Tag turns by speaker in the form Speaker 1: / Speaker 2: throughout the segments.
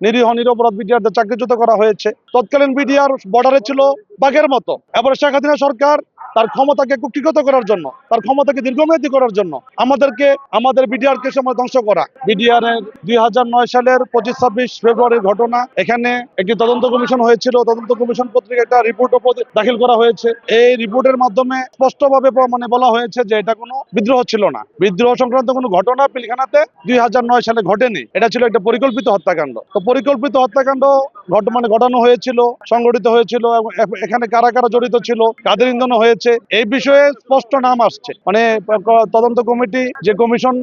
Speaker 1: নিরীহ নিরপরাধ বিডিআরদের চাকরিচ্যুত করা হয়েছে। তৎকালীন বিডিআর বর্ডারে ছিল বাঘের মতো। এবার শেখ হাসিনা সরকার তার ক্ষমতাকে কুক্ষিগত করার জন্য, তার ক্ষমতাকে দীর্ঘমেয়াদী করার জন্য আমাদের বিডিআরকে সময় ধ্বংস করা। বিডিআর এর 2009 সালের 25-26 ফেব্রুয়ারির ঘটনা। এখানে একটি তদন্ত কমিশন হয়েছিল। তদন্ত কমিশন কর্তৃক একটা রিপোর্ট দাখিল করা হয়েছে। এই রিপোর্টের মাধ্যমে স্পষ্টভাবে বলা হয়েছে যে এটা কোনো বিদ্রোহ ছিল না। বিদ্রোহ সংক্রান্ত কোনো ঘটনা পিলখানাতে 2009 সালে ঘটেনি। এটা ছিল একটা পরিকল্পিত হত্যাকাণ্ড। তো পরিকল্পিত হত্যাকাণ্ড ঘটানো হয়েছিল, সংগঠিত হয়েছিল। এখানে কারা কারা জড়িত ছিল, কাদের ইন্ধন হয়েছে, এই বিষয়ে স্পষ্ট নাম আসছে। তদন্ত কমিটি যে কমিশন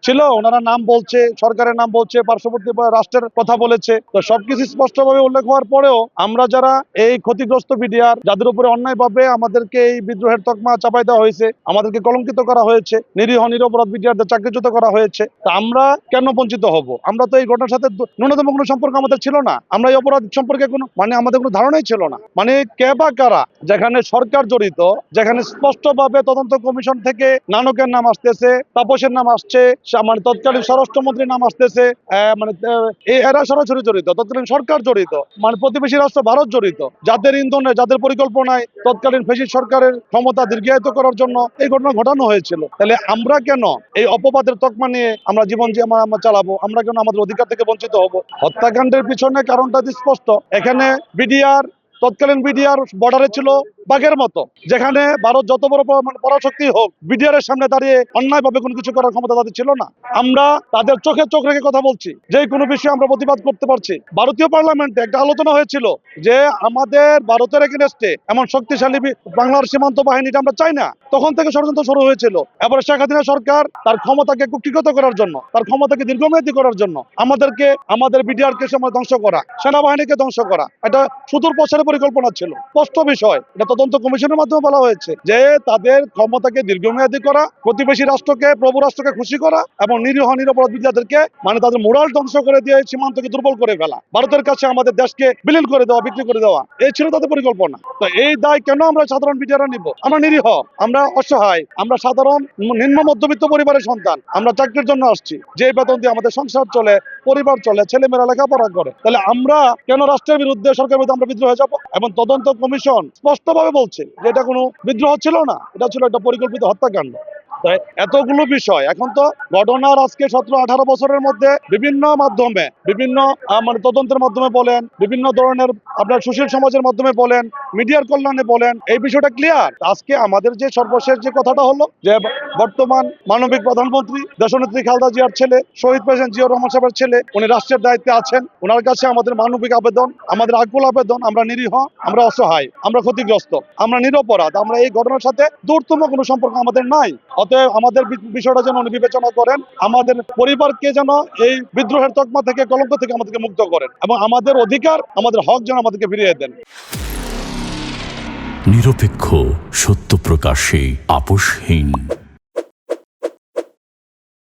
Speaker 1: ছিল, ওনারা নাম বলছে, সরকারের নাম বলছে, পার্শ্ববর্তী রাষ্ট্রের কথা বলেছে। তো সবকিছু স্পষ্টভাবে উল্লেখ হওয়ার পরেও আমরা যারা এই ক্ষতিগ্রস্ত বিডিআর, যাদের উপরে অন্যায়ভাবে আমাদেরকে এই বিদ্রোহের তকমা চাপাই দেওয়া হয়েছে, আমাদেরকে কলঙ্কিত করা হয়েছে, নিরীহ নিরপরাধ বিডিআরদের চাকরিচ্যুত করা হয়েছে, তা আমরা কেন বঞ্চিত হব? আমরা তো এই ঘটনার সাথে ন্যূনতম কোনো সম্পর্ক আমাদের ছিল না। আমরা এই অপরাধ সম্পর্কে আমাদের কোনো ধারণাই ছিল না। কে বা কারা, যেখানে সরকার জড়িত, যেখানে স্পষ্টভাবে তদন্ত কমিশন থেকে নানকের নাম আসতেছে, তাপসের নাম আসছে, তৎকালীন স্বরাষ্ট্রমন্ত্রীর নাম আসতেছে, এরা সরাসরি জড়িত, তৎকালীন সরকার জড়িত, প্রতিবেশী রাষ্ট্র ভারত জড়িত, যাদের ইন্ধনে, যাদের পরিকল্পনায় তৎকালীন ফ্যাসিস্ট সরকারের ক্ষমতা দীর্ঘায়িত করার জন্য এই ঘটনা ঘটানো হয়েছিল। তাহলে আমরা কেন এই অপবাদের তকমা নিয়ে আমরা জীবন চালাবো? আমরা কেন আমাদের অধিকার থেকে বঞ্চিত হব? হত্যাকাণ্ডের পিছনে কারণটা স্পষ্ট। এখানে তৎকালীন বিডিআর বর্ডারে ছিল বাঘের মতো। যেখানে ভারত যত বড় পরাশক্তি হোক, বিডিআর এর সামনে দাঁড়িয়ে অন্যায়ভাবে কোনো কিছু করার ক্ষমতা তাদের ছিল না। আমরা তাদের চোখে চোখ রেখে কথা বলছি, যে কোনো বিষয়ে আমরা প্রতিবাদ করতে পারছি। ভারতীয় পার্লামেন্টে একটা আলোচনা হয়েছিল যে আমাদের ভারতের এগেইনস্টে এমন শক্তিশালী বাংলার সীমান্ত বাহিনীটা আমরা চাই না। তখন থেকে ষড়যন্ত্র শুরু হয়েছিল। এবার শেখ হাসিনা সরকার তার ক্ষমতাকে কুক্ষিগত করার জন্য, তার ক্ষমতাকে দীর্ঘমেয়াদী করার জন্য আমাদের বিডিআরকে সময় ধ্বংস করা, সেনাবাহিনীকে ধ্বংস করা, এটা সুদূর প্রসারের পরিকল্পনা ছিল। স্পষ্ট বিষয়, এটা তদন্ত কমিশনের মাধ্যমে বলা হয়েছে যে তাদের ক্ষমতাকে দীর্ঘমেয়াদী করা, প্রতিবেশী রাষ্ট্রকে, প্রভু রাষ্ট্রকে খুশি করা এবং নিরীহ নিরপরাধ বিডিআরদেরকে তাদের মোরাল ধ্বংস করে দিয়ে সীমান্তকে দুর্বল করে ফেলা, ভারতের কাছে আমাদের দেশকে বিলীন করে দেওয়া, বিক্রি করে দেওয়া, এই ছিল তাদের পরিকল্পনা। তো এই দায় কেন আমরা সাধারণ বিডিআররা নিব? আমরা নিরীহ, আমরা অসহায়, আমরা সাধারণ নিম্ন মধ্যবিত্ত পরিবারের সন্তান। আমরা চাকরির জন্য আসছি, যে বেতন দিয়ে আমাদের সংসার চলে, পরিবার চলে, ছেলেমেয়েরা লেখাপড়া করে। তাহলে আমরা কেন রাষ্ট্রের বিরুদ্ধে, সরকারের বিরুদ্ধে আমরা বিদ্রোহ হয়ে যাবো? এবং তদন্ত কমিশন স্পষ্টভাবে বলছে যে এটা কোনো বিদ্রোহ ছিল না, এটা ছিল একটা পরিকল্পিত হত্যাকাণ্ড। এতগুলো বিষয় এখন তো ঘটনার আজকে 17-18 বছরের মধ্যে বিভিন্ন মাধ্যমে, বিভিন্ন তদন্তের মাধ্যমে বলেন, বিভিন্ন ধরনের আপনার সুশীল সমাজের মাধ্যমে বলেন, মিডিয়ার কল্যাণে বলেন, এই বিষয়টা ক্লিয়ার। আজকে আমাদের যে সর্বশেষ যে কথাটা হলো যে বর্তমান মানবিক প্রধানমন্ত্রী দেশনেত্রী খালেদা জিয়ার ছেলে, শহীদ প্রেসিডেন্ট জিয়াউর রহমান সাহেবের ছেলে, উনি রাষ্ট্রের দায়িত্বে আছেন। ওনার কাছে আমাদের মানবিক আবেদন, আমাদের আকুল আবেদন, আমরা নিরীহ, আমরা অসহায়, আমরা ক্ষতিগ্রস্ত, আমরা নিরপরাধ, আমরা এই ঘটনার সাথে দূরতম কোনো সম্পর্ক আমাদের নাই। অতএব আমাদের বিষয়টা যেন উনি বিবেচনা করেন, আমাদের পরিবারকে যেন এই বিদ্রোহের তকমা থেকে, কলঙ্ক থেকে আমাদেরকে মুক্ত করেন এবং আমাদের অধিকার, আমাদের হক যেন আমাদেরকে ফিরিয়ে দেন।
Speaker 2: নিরপেক্ষ, সত্য প্রকাশে আপোষহীন।